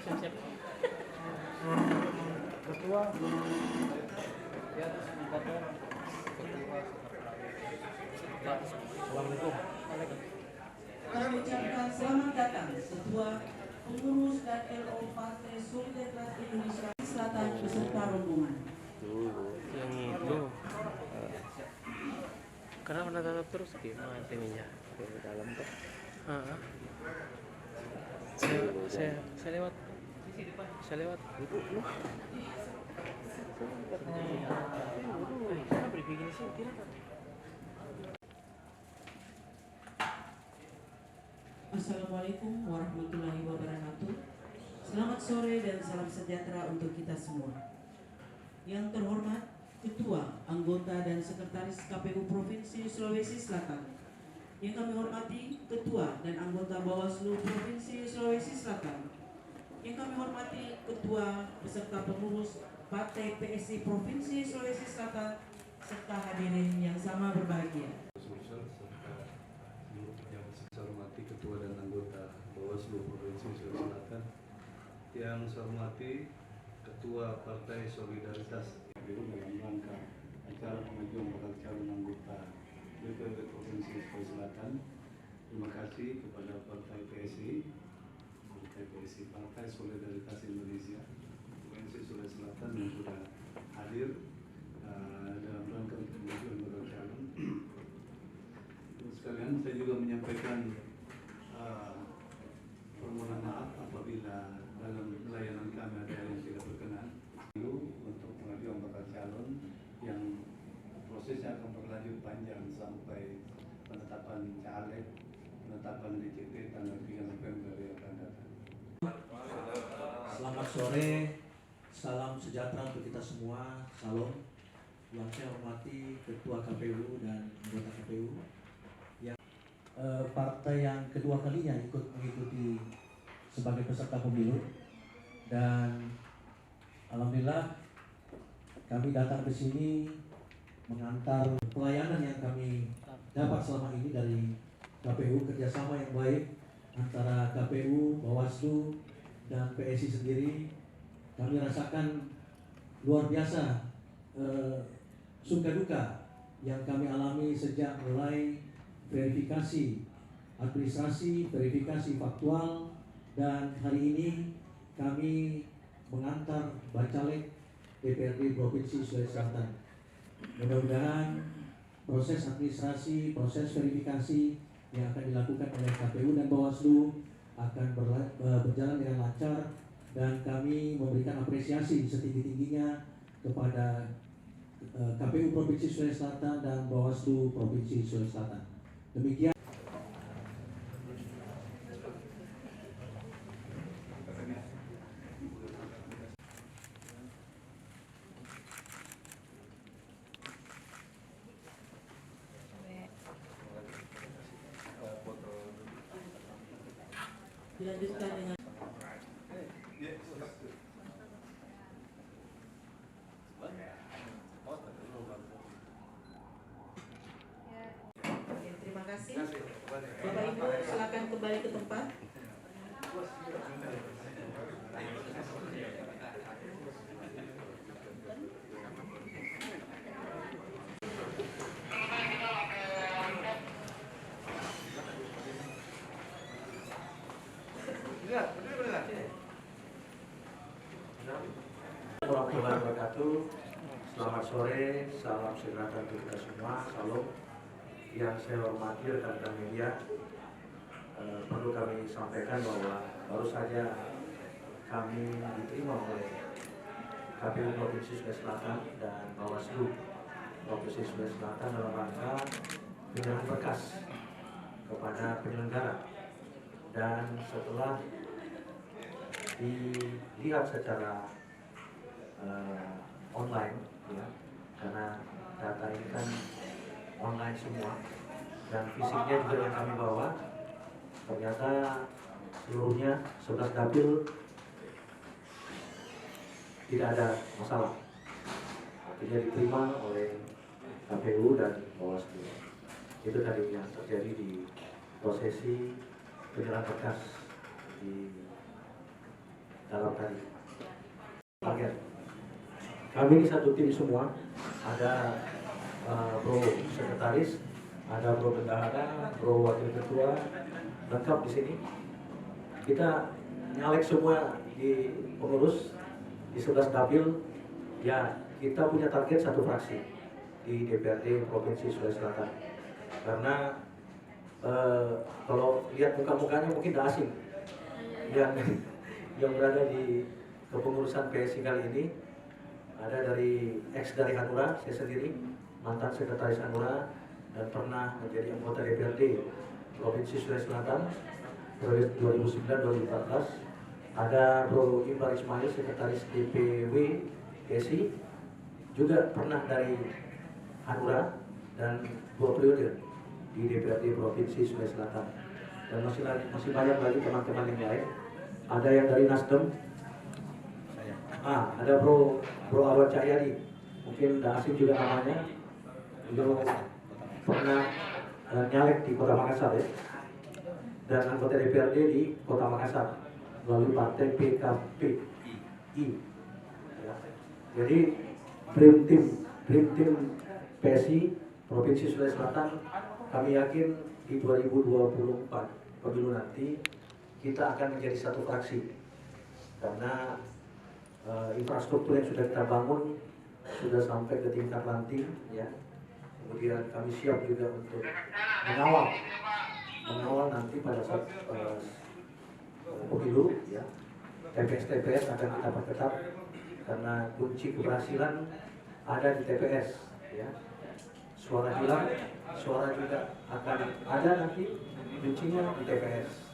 siap. Ketua di atas indikator ketua. Assalamualaikum. Kami ucapkan selamat datang Ketua Pengurus dan LO Partai Solidaritas Indonesia Selatan beserta rombongan. Yang itu kenapa natap terus gimana ininya ke dalam tuh? Saya lewat duduk loh. Saya beri begini sih tidak. Assalamualaikum warahmatullahi wabarakatuh. Selamat sore dan salam sejahtera untuk kita semua. Yang terhormat Ketua, Anggota dan Sekretaris KPU Provinsi Sulawesi Selatan. Yang kami hormati Ketua dan Anggota Bawaslu Provinsi Sulawesi Selatan. Yang kami hormati Ketua beserta pengurus Partai PSI Provinsi Sulawesi Selatan serta hadirin yang sama berbahagia. Serta seluruh pejabat saya hormati Ketua dan Anggota Bawaslu Provinsi Sulawesi Selatan. Yang saya hormati Ketua Partai Solidaritas dalam rangka acara pengajuan bakal calon anggota DPRD Provinsi Sulawesi Selatan. Terima kasih kepada Partai PSI, Partai Solidaritas Indonesia Provinsi Sulawesi Selatan yang sudah hadir dalam rangka pengajuan bakal calon. Sekalian saya juga menyampaikan permohonan maaf apabila dalam pelayanan kami ada yang tidak berkenan. Untuk pengajuan bakal calon yang prosesnya akan berlanjut panjang sampai penetapan caleg, penetapan DCT tanggal 3 November yang akan datang. Selamat sore, salam sejahtera untuk kita semua, salam. Yang saya hormati Ketua KPU dan anggota KPU yang partai yang kedua kalinya mengikuti sebagai peserta pemilu, dan alhamdulillah kami datang ke sini mengantar pelayanan yang kami dapat selama ini dari KPU, kerjasama yang baik antara KPU, Bawaslu, dan PSI sendiri. Kami rasakan luar biasa suka duka yang kami alami sejak mulai verifikasi administrasi, verifikasi faktual, dan hari ini kami mengantar Bacalek DPRD Provinsi Sulawesi Selatan. Mudah-mudahan proses administrasi, proses verifikasi yang akan dilakukan oleh KPU dan Bawaslu akan berjalan dengan lancar, dan kami memberikan apresiasi setinggi-tingginya kepada KPU Provinsi Sulawesi Selatan dan Bawaslu Provinsi Sulawesi Selatan. Demikian. Dilanjutkan dengan terima kasih. Bapak Ibu silakan kembali ke tempat. Warahmatullahi wabarakatuh. Selamat sore, salam sejahtera untuk kita semua, salam. Yang saya hormati rekan-rekan media, perlu kami sampaikan bahwa baru saja kami diterima oleh KPU Provinsi Sulawesi Selatan dan Bawaslu Provinsi Sulawesi Selatan dalam rangka penyerahan berkas kepada penyelenggara, dan setelah dilihat secara online, ya, karena data ini kan online semua, dan fisiknya juga yang kami bawa ternyata seluruhnya 11 dapil tidak ada masalah, artinya diterima oleh KPU dan Bawaslu. Itu tadi yang terjadi di prosesi penyerahan berkas di dalam tadi target. Kami ini satu tim semua, ada Bro Sekretaris, ada Bro Bendahara, Bro Wakil Ketua, lengkap di sini. Kita nyalek semua di pengurus di 11 dapil. Ya, kita punya target satu fraksi di DPRD Provinsi Sulawesi Selatan. Karena kalau lihat muka-mukanya mungkin tidak asing yang berada di kepengurusan PSI kali ini. Ada dari dari Hanura, saya sendiri mantan sekretaris Hanura dan pernah menjadi anggota DPRD Provinsi Sulawesi Selatan periode 2009-2014. Ada Bro Imbar Ismail, sekretaris DPW PSI, juga pernah dari Hanura dan 2 periode di DPRD Provinsi Sulawesi Selatan. Dan masih banyak lagi teman-teman yang lain. Ada yang dari Nasdem, ada Bro Arwan Cahyadi, mungkin tidak asing juga namanya, beliau pernah nyalek di Kota Makassar ya, dan anggota DPRD di Kota Makassar melalui partai PKPI. Ya. Jadi dream team PSI Provinsi Sulawesi Selatan, kami yakin di 2024 pemilu nanti kita akan menjadi satu fraksi karena infrastruktur yang sudah kita bangun sudah sampai ke tingkat ranting ya. Kemudian kami siap juga untuk mengawal nanti pada saat pemilu ya. TPS akan kita perketat karena kunci keberhasilan ada di TPS ya. Suara hilang, suara juga akan ada nanti kuncinya di TPS.